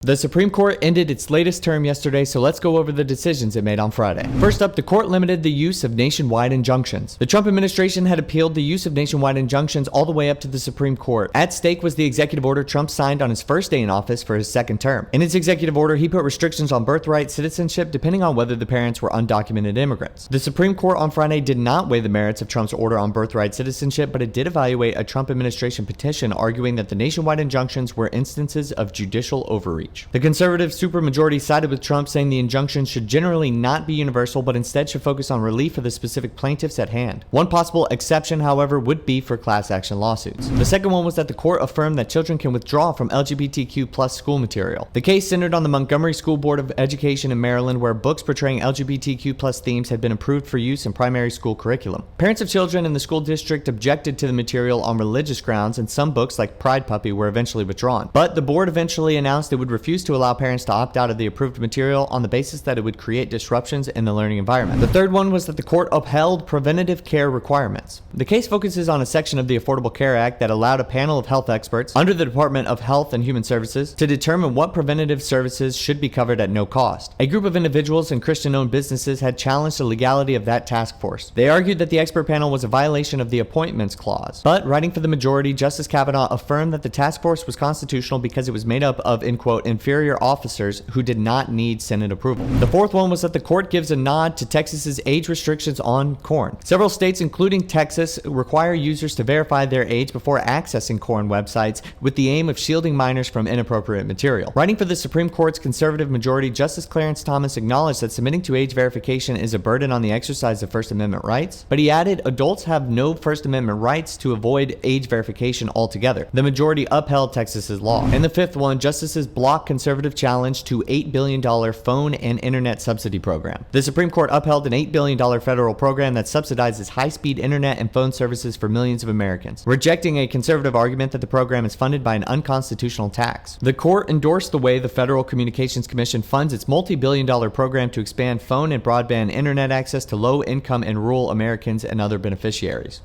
The Supreme Court ended its latest term yesterday, so let's go over the decisions it made on Friday. First up, the court limited the use of nationwide injunctions. The Trump administration had appealed the use of nationwide injunctions all the way up to the Supreme Court. At stake was the executive order Trump signed on his first day in office for his second term. In his executive order, he put restrictions on birthright citizenship depending on whether the parents were undocumented immigrants. The Supreme Court on Friday did not weigh the merits of Trump's order on birthright citizenship, but it did evaluate a Trump administration petition arguing that the nationwide injunctions were instances of judicial overreach. The conservative supermajority sided with Trump, saying the injunctions should generally not be universal, but instead should focus on relief for the specific plaintiffs at hand. One possible exception, however, would be for class action lawsuits. The second one was that the court affirmed that children can withdraw from LGBTQ+ school material. The case centered on the Montgomery School Board of Education in Maryland, where books portraying LGBTQ+ themes had been approved for use in primary school curriculum. Parents of children in the school district objected to the material on religious grounds, and some books like Pride Puppy were eventually withdrawn. But the board eventually announced it would refuse to allow parents to opt out of the approved material on the basis that it would create disruptions in the learning environment. The third one was that the court upheld preventative care requirements. The case focuses on a section of the Affordable Care Act that allowed a panel of health experts under the Department of Health and Human Services to determine what preventative services should be covered at no cost. A group of individuals and Christian-owned businesses had challenged the legality of that task force. They argued that the expert panel was a violation of the Appointments Clause. But writing for the majority, Justice Kavanaugh affirmed that the task force was constitutional because it was made up of, in quote, inferior officers who did not need Senate approval. The fourth one was that the court gives a nod to Texas's age restrictions on corn. Several states, including Texas, require users to verify their age before accessing corn websites with the aim of shielding minors from inappropriate material. Writing for the Supreme Court's conservative majority, Justice Clarence Thomas acknowledged that submitting to age verification is a burden on the exercise of First Amendment rights, but he added adults have no First Amendment rights to avoid age verification altogether. The majority upheld Texas's law. And the fifth one, justices blocked conservative challenge to $8 billion phone and internet subsidy program. The Supreme Court upheld an $8 billion federal program that subsidizes high-speed internet and phone services for millions of Americans, rejecting a conservative argument that the program is funded by an unconstitutional tax. The court endorsed the way the Federal Communications Commission funds its multi-billion-dollar program to expand phone and broadband internet access to low-income and rural Americans and other beneficiaries.